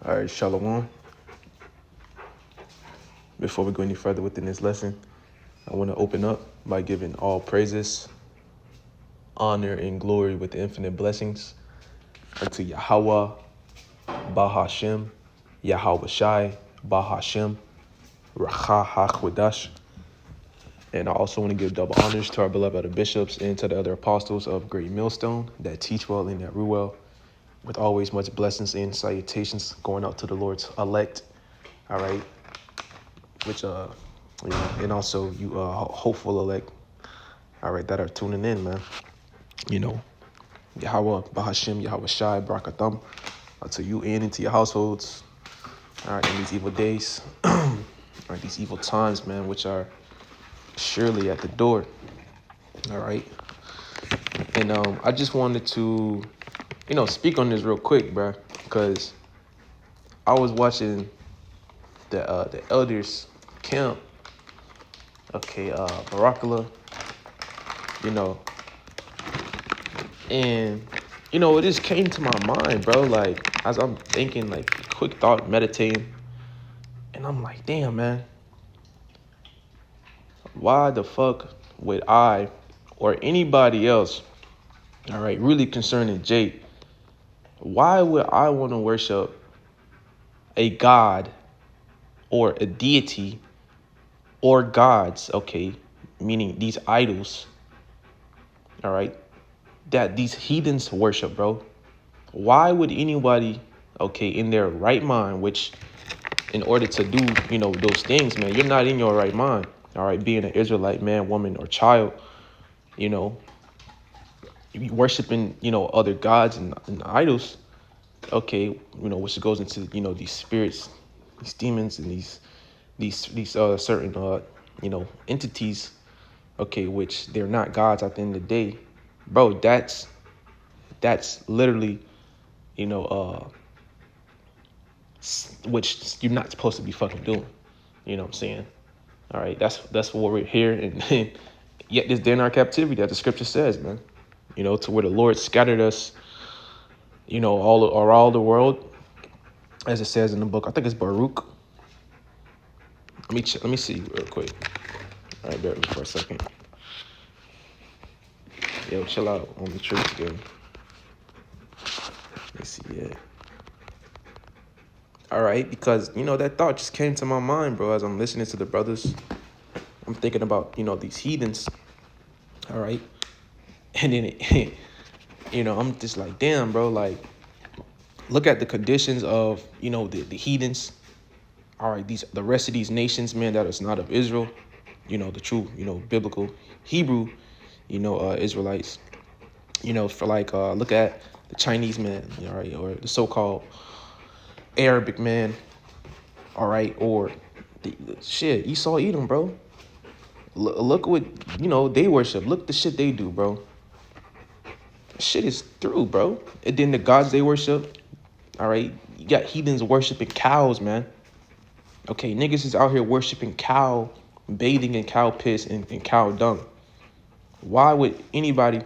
All right, Shalom. Before we go any further within this lesson, I want to open up by giving all praises, honor, and glory with the infinite blessings unto Yahweh, Bahashem, Yahweh Shai, Bahashem, Rawchaa Qadash. And I also want to give double honors to our beloved other bishops and to the other apostles of Great Millstone that teach well and that rule well, with always much blessings and salutations going out to the Lord's elect. All right, which and also you hopeful elect. All right, that are tuning in, man. Yahweh, Bahashem, Yahweh Shai, Barakatham, to you and into your households. All right, in these evil days, all right, these evil times, man, which are surely at the door. All right, and I just wanted to, speak on this real quick, bro, because I was watching the elders camp. Okay, Barakala, and it just came to my mind, bro. Like as I'm thinking, like quick thought, meditating, and I'm like, damn, man, why the fuck would I or anybody else, all right, really concerning Jake, why would I want to worship a god or a deity or gods, okay, meaning these idols, all right, that these heathens worship, bro? Why would anybody, okay, in their right mind, which in order to do, those things, man, you're not in your right mind, all right, being an Israelite man, woman, or child, you worshiping, other gods and idols, okay, which goes into, these spirits, these demons, and these certain, entities, okay, which they're not gods at the end of the day, bro. That's literally, which you're not supposed to be fucking doing. You know what I'm saying? All right, that's what we're here, and yet this day in our captivity that the scripture says, man. To where the Lord scattered us, all the world, as it says in the book. I think it's Baruch. Let me see real quick. All right, bear with me for a second. Yo, chill out on the truth, dude. Let me see, yeah. All right, because, that thought just came to my mind, bro, as I'm listening to the brothers. I'm thinking about, these heathens, all right? And then, I'm just like, damn, bro, like, look at the conditions of, the heathens, all right, the rest of these nations, man, that is not of Israel, the true, biblical Hebrew, Israelites, for like, look at the Chinese man, all right, or the so-called Arabic man, all right, or shit, Esau, Edom, bro. Look what, they worship. Look the shit they do, bro. Shit is through, bro. And then the gods they worship, all right, you got heathens worshiping cows, man. Okay, niggas is out here worshiping cow, bathing in cow piss and cow dung. Why would anybody,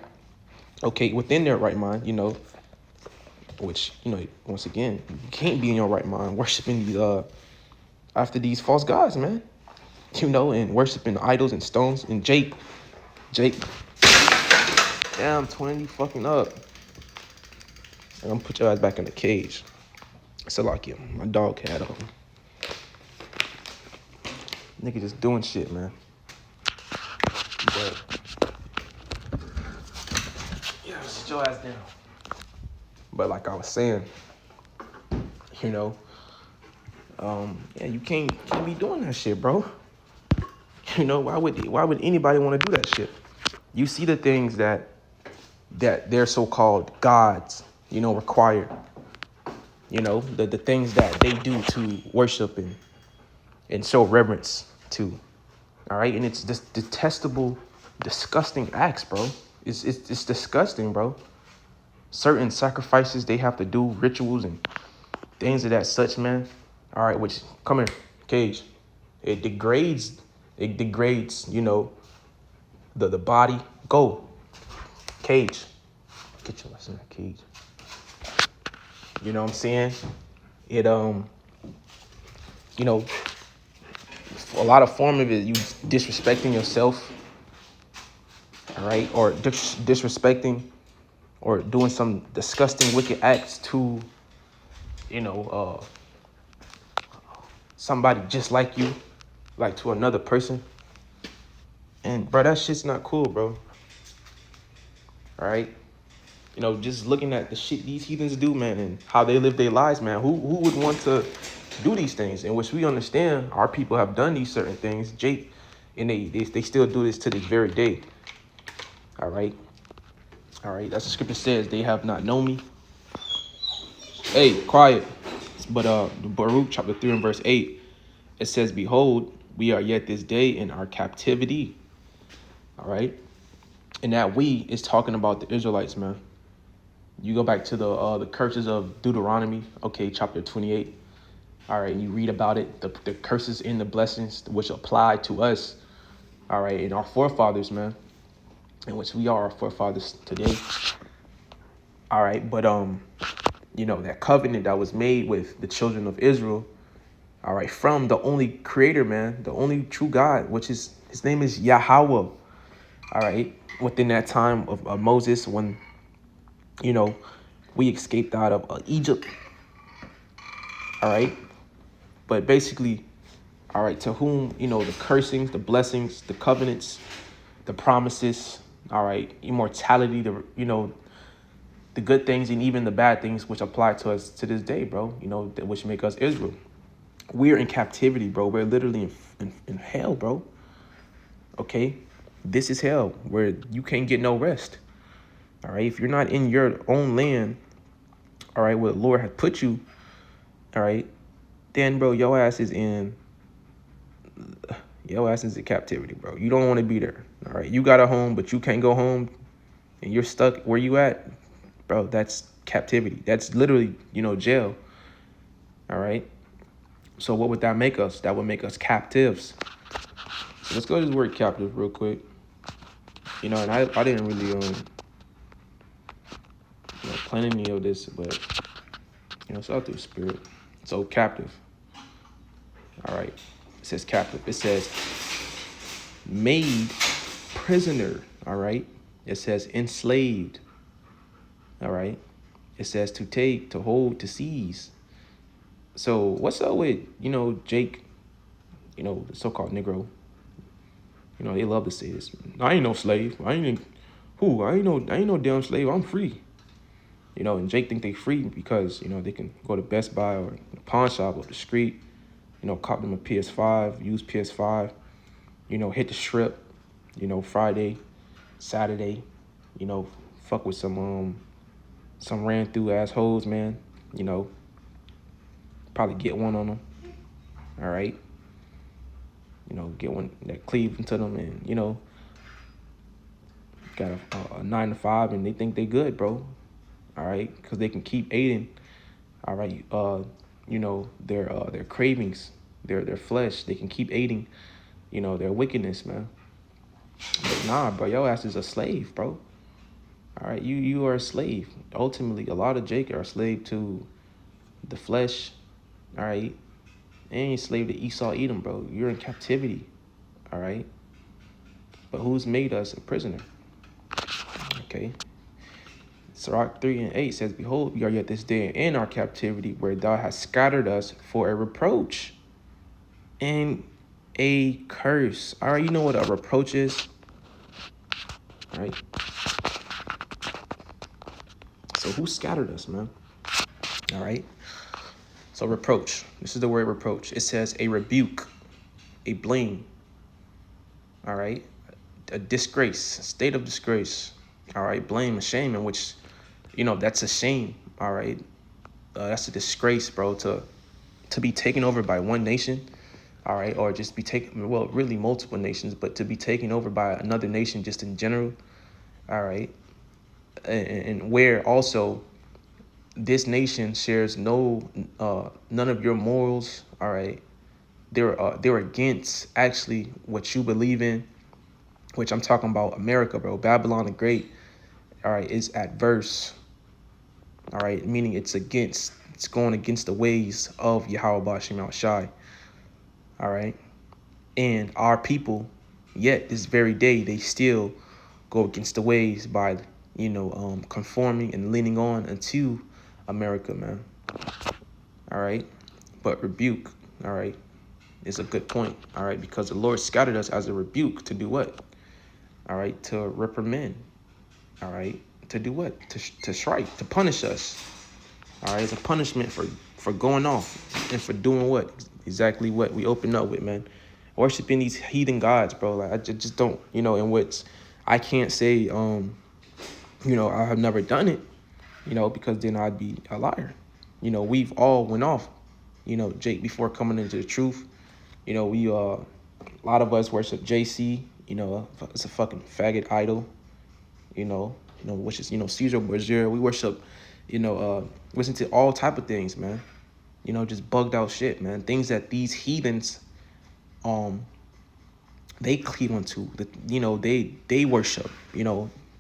okay, within their right mind, which, once again, you can't be in your right mind worshiping these, after these false gods, man. And worshiping idols and stones. And Jake, damn, 20 fucking up. And I'm gonna put your ass back in the cage. Salakia, my dog had on. Nigga just doing shit, man. But, yeah, sit your ass down. But like I was saying, yeah, you can't be doing that shit, bro. Why would anybody want to do that shit? You see the things that their so-called gods, require. The things that they do to worship and show reverence to. All right, and it's just detestable, disgusting acts, bro. It's disgusting, bro. Certain sacrifices they have to do, rituals and things of that such, man. All right, which, come here, Cage. It degrades, the body. Go, Cage. Get your ass in that cage. You know what I'm saying? It you know, a lot of form of it, you disrespecting yourself, all right, or disrespecting or doing some disgusting, wicked acts to, you know, somebody just like you, like to another person. And bro, that shit's not cool, bro. All right. You know, just looking at the shit these heathens do, man, and how they live their lives, man. Who would want to do these things? In which we understand our people have done these certain things, Jake, and they still do this to this very day. All right. All right. That's the scripture says, they have not known me. Hey, quiet. But Baruch chapter 3 and verse 8, it says, behold, we are yet this day in our captivity. All right. And that we is talking about the Israelites, man. You go back to the curses of Deuteronomy, okay, chapter 28. All right, and you read about it, the curses and the blessings which apply to us, all right, and our forefathers, man, in which we are our forefathers today. All right, but you know, that covenant that was made with the children of Israel, all right, from the only creator, man, the only true God, which is, his name is Yahweh. All right, within that time of Moses, when, you know, we escaped out of Egypt. All right. But basically, all right, to whom, you know, the cursings, the blessings, the covenants, the promises, all right, immortality, the, you know, the good things and even the bad things which apply to us to this day, bro, you know, which make us Israel. We're in captivity, bro. We're literally in hell, bro. Okay. This is hell where you can't get no rest. All right. If you're not in your own land, all right, where the Lord has put you, all right, then, bro, your ass is in captivity, bro. You don't want to be there. All right. You got a home, but you can't go home and you're stuck where you at, bro. That's captivity. That's literally, you know, jail. All right. So what would that make us? That would make us captives. So let's go to this word captive real quick. You know, and I didn't really plan any of this, but you know, it's all through spirit. So captive. All right. It says captive. It says made prisoner. All right. It says enslaved. All right. It says to take, to hold, to seize. So what's up with, you know, Jake, you know, the so-called Negro? You know, they love to say this. I ain't no slave. I ain't no damn slave. I'm free. You know, and Jake think they free because, you know, they can go to Best Buy or the pawn shop up the street, you know, cop them a PS5, use PS5, you know, hit the strip, you know, Friday, Saturday, you know, fuck with some ran through assholes, man, you know, probably get one on them. All right. You know, get one that cleave into them and, you know, got a 9 to 5 and they think they good, bro. All right. Because they can keep aiding. All right. You know, their cravings, their flesh, they can keep aiding, you know, their wickedness, man. But nah, bro, your ass is a slave, bro. All right. You are a slave. Ultimately, a lot of Jake are a slave to the flesh. All right. They ain't slave to Esau, Edom, bro. You're in captivity. All right. But who's made us a prisoner? Okay. Sirach 3 and 8 says, behold, we are yet this day in our captivity, where thou hast scattered us for a reproach and a curse. All right, you know what a reproach is? All right. So who scattered us, man? All right. So reproach. This is the word reproach. It says a rebuke, a blame. All right. A disgrace, a state of disgrace. All right. Blame, a shame, in which, you know, that's a shame. All right. That's a disgrace, bro, to be taken over by one nation. All right. Or just be taken, well, really multiple nations, but to be taken over by another nation just in general. All right. And where also this nation shares none of your morals. All right. They're against actually what you believe in, which I'm talking about America, bro. Babylon the Great, all right, is adverse. All right, meaning it's against It's going against the ways of Yahweh Bashim Shai. All right. And our people, yet this very day, they still go against the ways by, conforming and leaning on unto America, man. All right. But rebuke, all right, is a good point. All right. Because the Lord scattered us as a rebuke to do what? All right. To reprimand. All right. To do what? To strike, to punish us. All right. It's a punishment for going off and for doing what? Exactly what we open up with, man. Worshiping these heathen gods, bro. Like, I just don't, in which I can't say, I have never done it, because then I'd be a liar. We've all went off, Jake, before coming into the truth. We, a lot of us worship JC, it's a fucking faggot idol, which is, Caesar Borgia. We worship, listen to all type of things, man. Just bugged out shit, man. Things that these heathens, they cleave onto, they worship,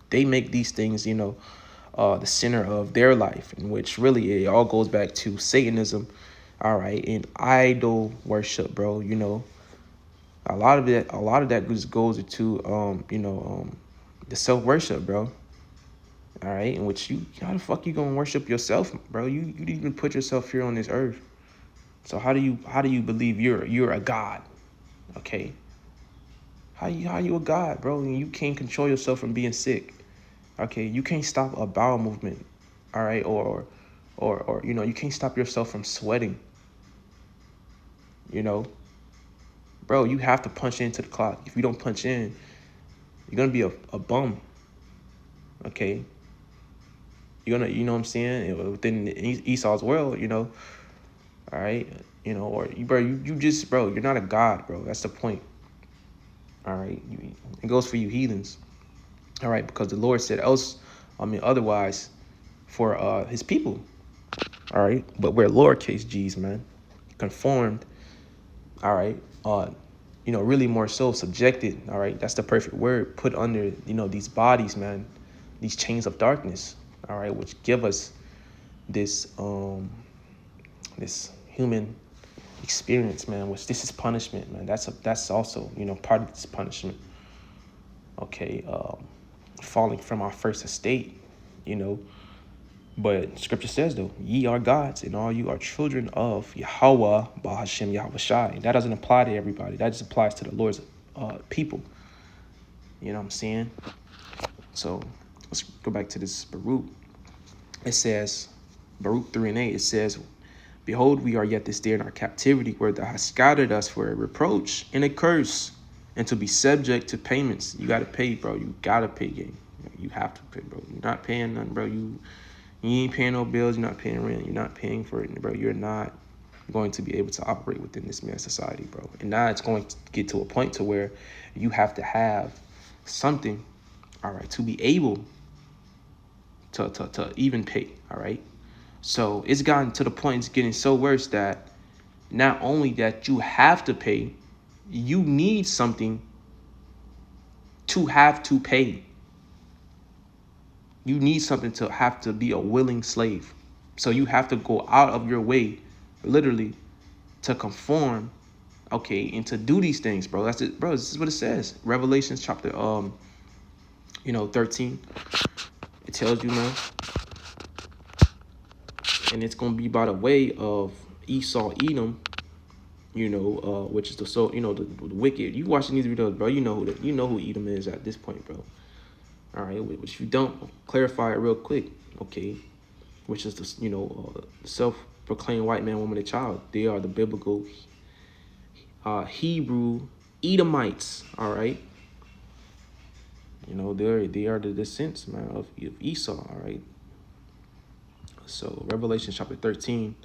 they make these things, the center of their life, in which really it all goes back to Satanism, all right, and idol worship, bro. A lot of that just goes into, the self-worship, bro. All right, in which how the fuck you gonna worship yourself, bro? You didn't even put yourself here on this earth. So how do you believe you're a god? Okay. How you a god, bro? And you can't control yourself from being sick. Okay, you can't stop a bowel movement. All right, or you can't stop yourself from sweating. Bro, you have to punch into the clock. If you don't punch in, you're gonna be a bum. Okay. You're gonna, what I'm saying, within Esau's world, all right, or you're not a god, bro. That's the point. All right, it goes for you heathens. All right, because the Lord said otherwise for his people. All right, but we're lowercase g's, man. Conformed. All right, really more so subjected. All right, that's the perfect word. Put under, these bodies, man, these chains of darkness. All right, which give us this human experience, man. Which this is punishment, man. That's also part of this punishment. Okay, falling from our first estate, But scripture says, though, ye are gods, and all you are children of Yahweh, Bahashem, Yahweh Shai. That doesn't apply to everybody. That just applies to the Lord's people. You know what I'm saying? So let's go back to this Baruch. It says, Baruch 3:8, it says, behold, we are yet this day in our captivity, where thou hast scattered us for a reproach and a curse, and to be subject to payments. You got to pay, bro. You got to pay, gang. You have to pay, bro. You're not paying nothing, bro. You ain't paying no bills. You're not paying rent. You're not paying for it, bro. You're not going to be able to operate within this man society, bro. And now it's going to get to a point to where you have to have something, all right, to be able to even pay, all right? So it's gotten to the point, it's getting so worse that not only that you have to pay, you need something to have to pay. You need something to have to be a willing slave. So you have to go out of your way, literally, to conform, okay, and to do these things, bro. That's it, bro. This is what it says. Revelation chapter 13. It tells you, man. And it's gonna be by the way of Esau, Edom, which is the wicked. You watching these videos, bro. You know who Edom is at this point, bro. All right, which if you don't, clarify it real quick, okay? Which is the self-proclaimed white man, woman, and child. They are the biblical Hebrew Edomites. All right. They are the descendants, man, of Esau. All right. So Revelation chapter 13,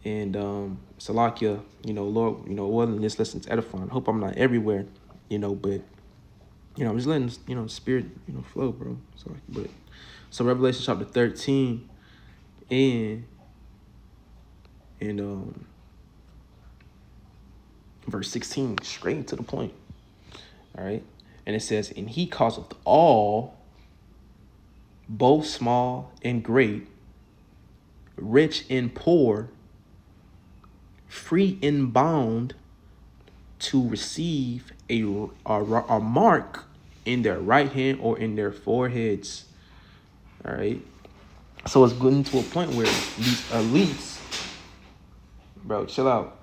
and Salakia, Lord, wasn't this lesson's edifying. Hope I'm not everywhere, but I'm just letting spirit flow, bro. So Revelation chapter 13 and verse 16, straight to the point. All right. And it says, and he causeth all, both small and great, rich and poor, free and bound, to receive a mark in their right hand or in their foreheads. All right. So it's getting to a point where these elites, bro, chill out.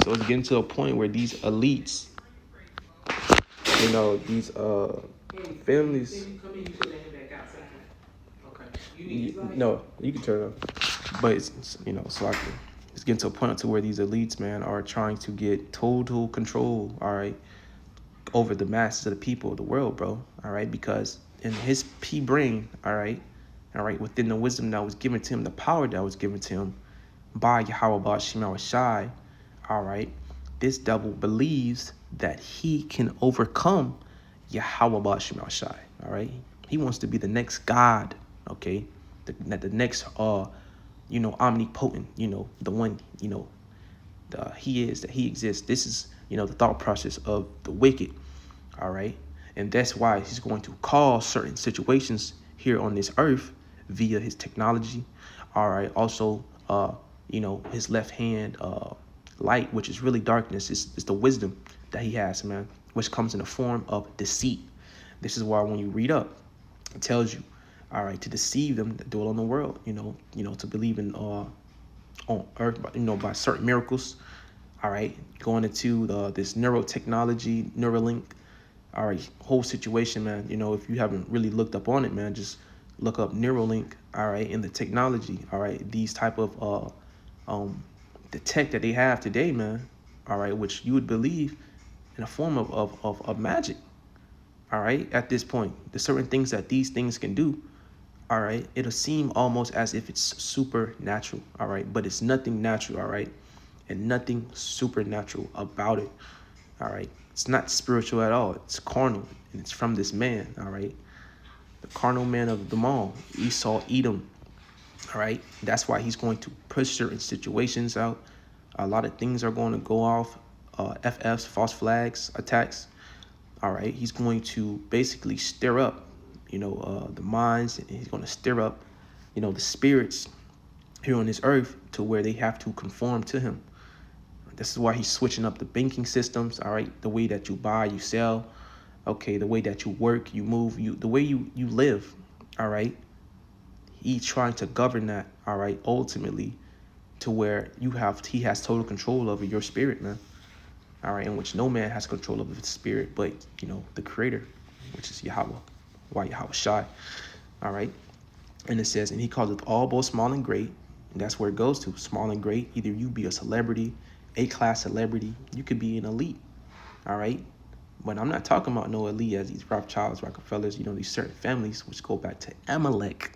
So it's getting to a point where these elites, these families. No, you can turn it off. But it's like it's getting to a point to where these elites, man, are trying to get total control, all right, over the masses of the people of the world, bro. All right, because in his brain, all right, within the wisdom that was given to him, the power that was given to him by Yahweh Bashim Shai, all right, this devil believes that he can overcome Yahweh Bashim Shai, all right. He wants to be the next God, okay, the next omnipotent, the one, he exists. This is, the thought process of the wicked, all right? And that's why he's going to cause certain situations here on this earth via his technology, all right? Also, his left hand light, which is really darkness, is the wisdom that he has, man, which comes in the form of deceit. This is why when you read up, it tells you, all right, to deceive them that dwell on the world, to believe in on earth, by certain miracles, all right, going into this neurotechnology, Neuralink, all right, whole situation, man. If you haven't really looked up on it, man, just look up Neuralink, all right, in the technology, all right, these type of the tech that they have today, man, all right, which you would believe in a form of magic, all right, at this point, the certain things that these things can do, all right, it'll seem almost as if it's supernatural, all right, but it's nothing natural, all right, and nothing supernatural about it, all right. It's not spiritual at all. It's carnal, and it's from this man, all right, the carnal man of them all, Esau, Edom, all right. That's why he's going to push certain situations out. A lot of things are going to go off, FFs, false flags, attacks, all right. He's going to basically stir up, the minds, and he's going to stir up, the spirits here on this earth to where they have to conform to him. This is why he's switching up the banking systems, all right, the way that you buy, you sell, okay, the way that you work, you move, the way you live, all right. He's trying to govern that, all right, ultimately to where he has total control over your spirit, man. All right, in which no man has control over the spirit, but the creator, which is Yahweh, Yahweh Shai. All right. And it says, and he calls it all, both small and great. And that's where it goes to, small and great. Either you be a celebrity, A-class celebrity, you could be an elite. All right. But I'm not talking about no elite as these Rawchaas, Rockefellers, these certain families which go back to Amalek,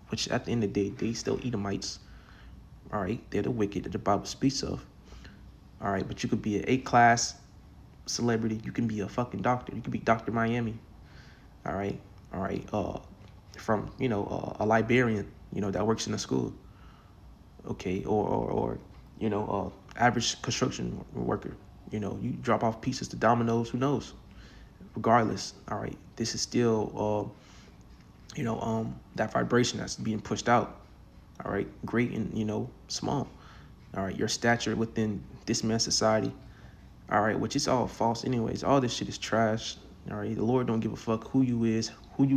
which at the end of the day, they still Edomites. All right. They're the wicked that the Bible speaks of. All right, but you could be an A-class celebrity. You can be a fucking doctor. You could be Dr. Miami. All right. From a librarian, that works in a school. Okay, or average construction worker. You drop off pieces to dominoes. Who knows? Regardless, all right. This is still that vibration that's being pushed out. All right, great and small. All right, your stature within this man's society, all right, which is all false anyways. All this shit is trash. All right, the Lord don't give a fuck who you is, who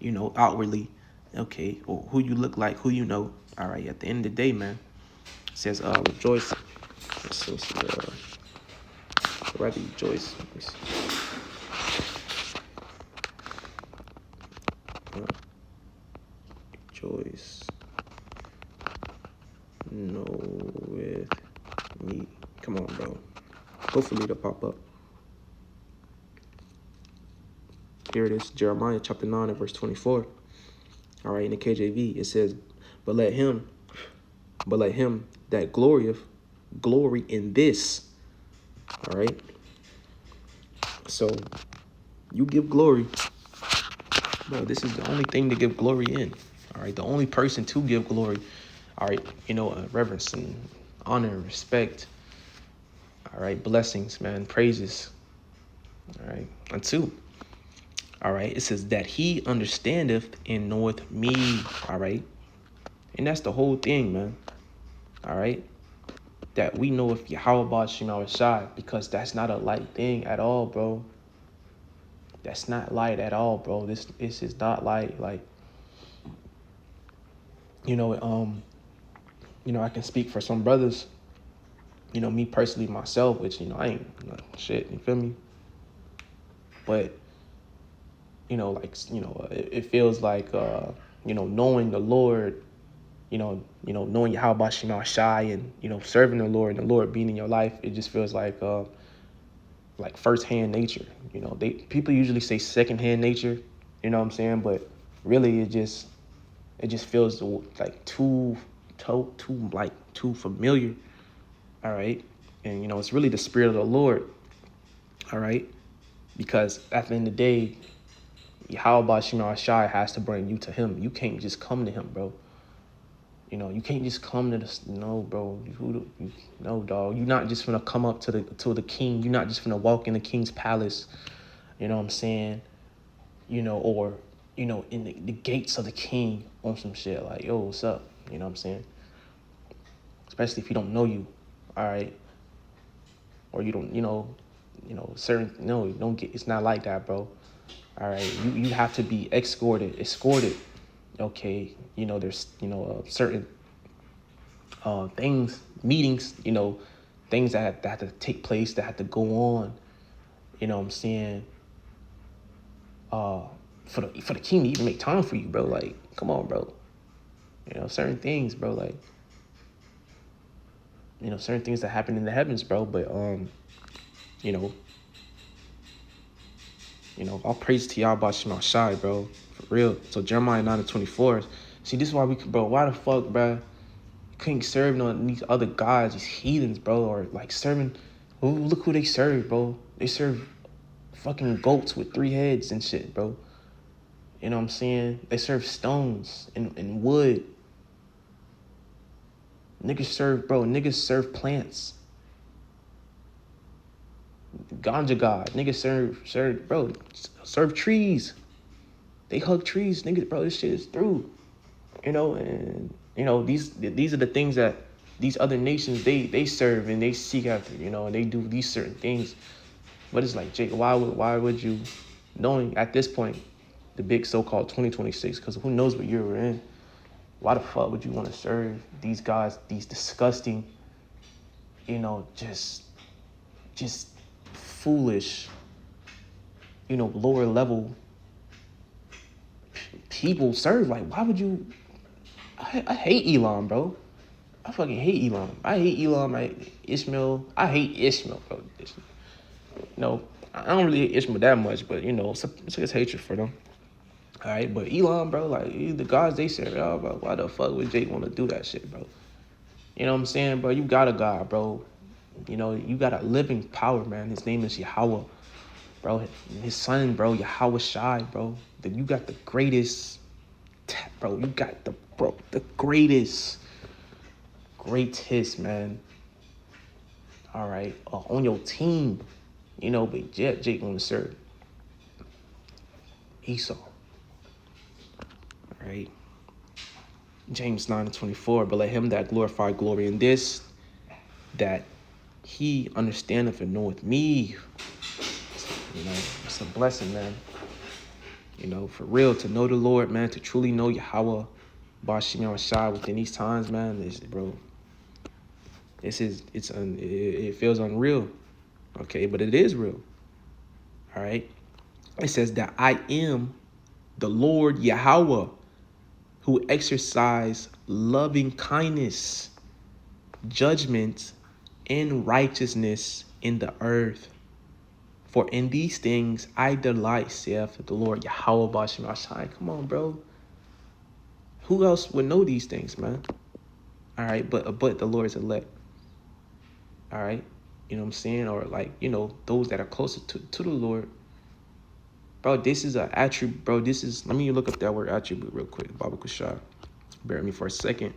you outwardly, okay, or who you look like, who all right, at the end of the day, man, it says rejoice. So rather rejoice. Rejoice. No, with me. Come on, bro. Hopefully it'll pop up. Here it is, Jeremiah chapter 9 and verse 24. All right, in the KJV, it says, but let him that glorieth glory in this. All right. So you give glory. Bro, this is the only thing to give glory in. All right, the only person to give glory. All right, reverence and honor and respect. All right, blessings, man, praises. All right, unto. All right. It says that he understandeth and knoweth me. All right. And that's the whole thing, man. All right. That we know if Yahweh Shema Shai, because that's not a light thing at all, bro. That's not light at all, bro. This is not light. Like, I can speak for some brothers, me personally, myself, which, I ain't shit, you feel me? But, it feels like, knowing the Lord, knowing Yahweh Shema Shai and, serving the Lord and the Lord being in your life, it just feels like firsthand nature. People usually say secondhand nature, you know what I'm saying? But really it just feels like too familiar. All right. And it's really the spirit of the Lord. All right. Because at the end of the day, Yahweh Shema Shai has to bring you to him. You can't just come to him, bro. You can't just come to this. No, bro. No, dog. You're not just gonna come up to the king. You're not just gonna walk in the king's palace. You know what I'm saying? Or in the gates of the king on some shit like, yo, what's up? You know what I'm saying? Especially if he don't know you, all right? Or you don't, certain. No, you don't get. It's not like that, bro. All right, you have to be escorted. Okay, there's certain things, meetings, things that have to take place, that have to go on. You know what I'm saying? For the king to even make time for you, bro. Like, come on, bro. Certain things, bro. Like, certain things that happen in the heavens, bro. But all praise to Yahweh Shema Shai, bro. For real. So Jeremiah 9:24. See, this is why why the fuck, bro? You couldn't serve these other gods, these heathens, bro, or like serving. Look who they serve, bro. They serve fucking goats with 3 heads and shit, bro. You know what I'm saying? They serve stones and wood. Niggas serve plants. Ganja God. Niggas serve trees. They hug trees. Niggas, bro, this shit is through. And these are the things that these other nations they serve and they seek after, and they do these certain things. But it's like, Jake, why would you, knowing at this point the big so-called 2026, because who knows what year we're in, why the fuck would you want to serve these guys, these disgusting, just foolish, lower level people serve? Like, why would you? I hate Elon, bro. I fucking hate Elon. I hate Elon. I hate Ishmael. I hate Ishmael, bro. I don't really hate Ishmael that much, but it's his hatred for them. All right, but Elon, bro, like, the gods they serve, bro, why the fuck would Jake want to do that shit, bro? You know what I'm saying, bro? You got a God, bro. You got a living power, man. His name is Yahweh, bro. His son, bro, Yahweh Shai, bro. You got the greatest, bro. You got the greatest, man. All right, on your team, but Jake want to serve Esau. All right. James 9:24, but let him that glorify glory in this, that he understandeth and knoweth me. It's a blessing, man. For real, to know the Lord, man, to truly know Yahweh, Bashim Yahweh within these times, man, it feels unreal, okay, but it is real. All right. It says that I am the Lord Yahweh, who exercise loving kindness, judgment, and righteousness in the earth. For in these things I delight, saith the Lord Yahweh Bashim Ashai. Come on, bro. Who else would know these things, man? All right, but the Lord's elect. All right, you know what I'm saying? Or like, those that are closer to the Lord. Bro, this is an attribute, bro. Let me look up that word attribute real quick. Baba Kushah. Bear with me for a second.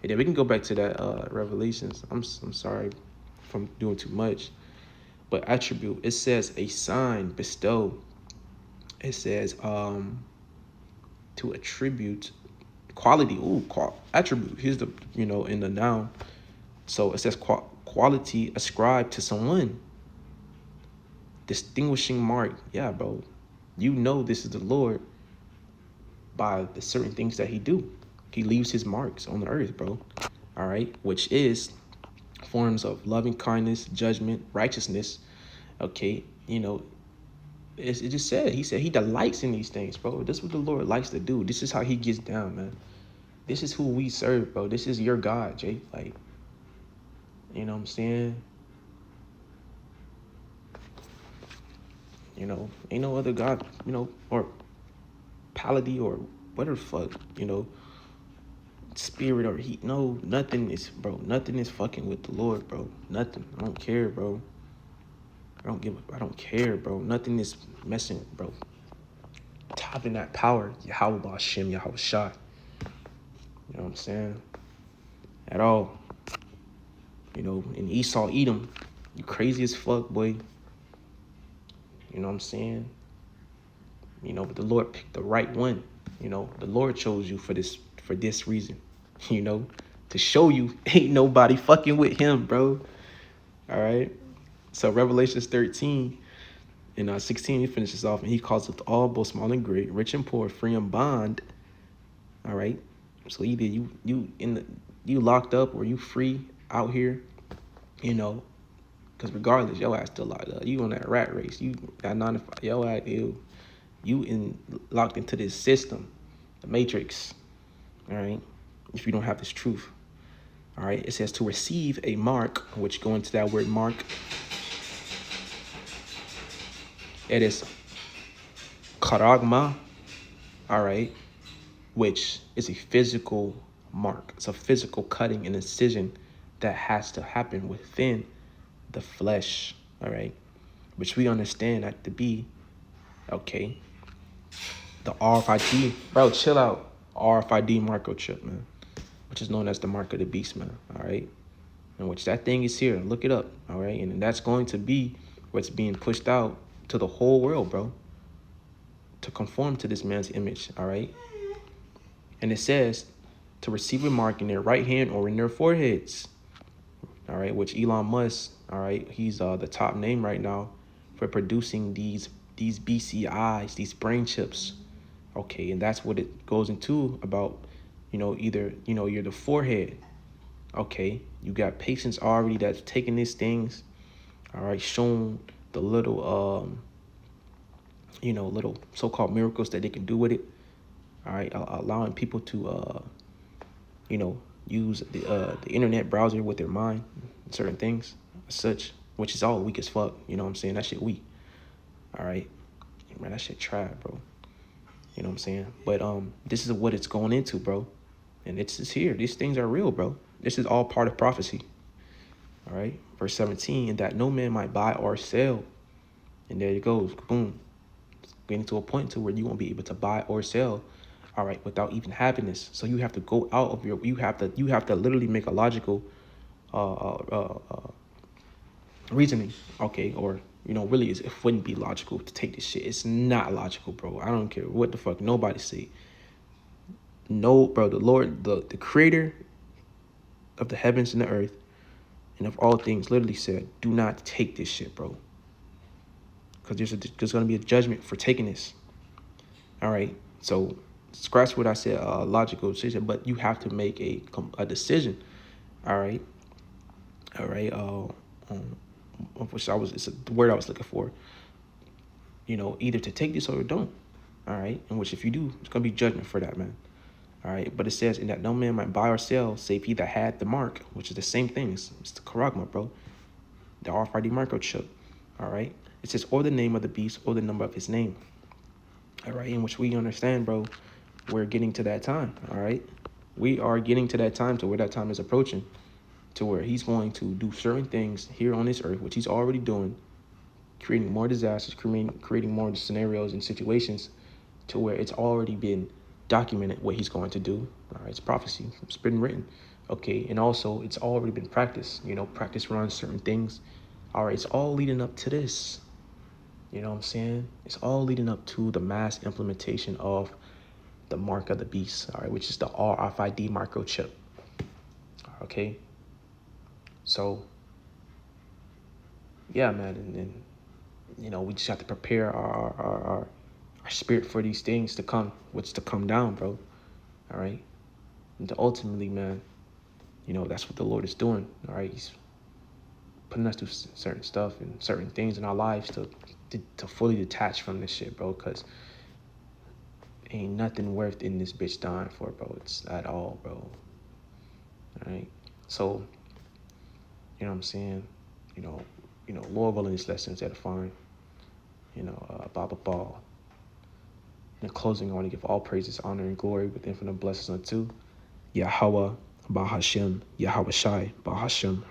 And then we can go back to that Revelations. I'm sorry if I'm doing too much. But attribute, it says a sign, bestow, it says to attribute quality. Attribute. Here's the, in the noun. So it says quality ascribed to someone. Distinguishing mark. Yeah, bro. You know this is the Lord by the certain things that he do. He leaves his marks on the earth, bro. All right. Which is forms of loving kindness, judgment, righteousness. Okay. It just said, he said he delights in these things, bro. This is what the Lord likes to do. This is how he gets down, man. This is who we serve, bro. This is your God, Jay. Like, you know what I'm saying? Ain't no other God, or palady or whatever the fuck, spirit or heat. No, nothing is, bro. Nothing is fucking with the Lord, bro. Nothing. I don't care, bro. I don't care, bro. Nothing is messing, bro. Topping that power, Yahweh Bashem, Yahweh Shah. You know what I'm saying? At all. And Esau Edom, you crazy as fuck, boy. You know what I'm saying? But the Lord picked the right one. The Lord chose you for this reason. To show you ain't nobody fucking with him, bro. All right. So Revelations 13 and 16, he finishes off, and he calls it all, both small and great, rich and poor, free and bond. All right. So either you locked up or you free out here, because regardless, your ass still locked up. You on that rat race. You got 9 to 5. Your ass, you locked into this system, the matrix. All right. If you don't have this truth. All right. It says to receive a mark, which go into that word mark. It is charagma. All right. Which is a physical mark. It's a physical cutting and incision that has to happen within the flesh. All right. Which we understand that to be, okay, the RFID. Bro, chill out. RFID microchip, man. Which is known as the mark of the beast, man. All right. In which that thing is here. Look it up. All right. And that's going to be what's being pushed out to the whole world, bro. To conform to this man's image. All right. And it says to receive a mark in their right hand or in their foreheads. All right. Which Elon Musk, all right, he's the top name right now for producing these BCIs, these brain chips. Okay. And that's what it goes into about, either, you're the forehead. Okay. You got patients already that's taking these things. All right. Shown the little, little so-called miracles that they can do with it. All right. Allowing people to, use the internet browser with their mind, certain things, such, which is all weak as fuck. You know what I'm saying? That shit weak. All right. Man, that shit trash, bro. You know what I'm saying? But this is what it's going into, bro. And it's just here. These things are real, bro. This is all part of prophecy. All right. Verse 17, and that no man might buy or sell. And there it goes. Boom. It's getting to a point to where you won't be able to buy or sell. All right, without even having this. So you have to go out of you have to literally make a logical reasoning. Okay. Or, really it wouldn't be logical to take this shit. It's not logical, bro. I don't care what the fuck nobody say. No, bro, the Lord, the creator of the heavens and the earth and of all things literally said, do not take this shit, bro. Because there's going to be a judgment for taking this. All right. So scratch what I said, logical decision, but you have to make a decision. All right. All right. It's the word I was looking for. Either to take this or don't. All right. In which if you do, it's going to be judgment for that, man. All right. But it says, in that no man might buy or sell, save he that had the mark, which is the same thing. It's the charagma, bro. The RFID microchip. All right. It says, or the name of the beast or the number of his name. All right. In which we understand, bro, we're getting to that time. All right. We are getting to that time to where that time is approaching, to where he's going to do certain things here on this earth, which he's already doing, creating more disasters, creating more scenarios and situations to where it's already been documented what he's going to do. All right. It's prophecy. It's been written. Okay. And also it's already been practiced, practice runs certain things. All right. It's all leading up to this. You know what I'm saying? It's all leading up to the mass implementation of the mark of the beast, all right, which is the RFID microchip. Okay. So, yeah, man, and we just have to prepare our spirit for these things to come, what's to come down, bro. All right. And to ultimately, man, that's what the Lord is doing. All right. He's putting us through certain stuff and certain things in our lives to fully detach from this shit, bro, because ain't nothing worth in this bitch dying for, bro. It's at all, bro. All right. So, you know what I'm saying? Lord willing, this lesson is edifying. Blah, blah, blah. In closing, I want to give all praises, honor, and glory with infinite blessings unto Yahweh, Bahashem, Yahweh Shai, Bahashem.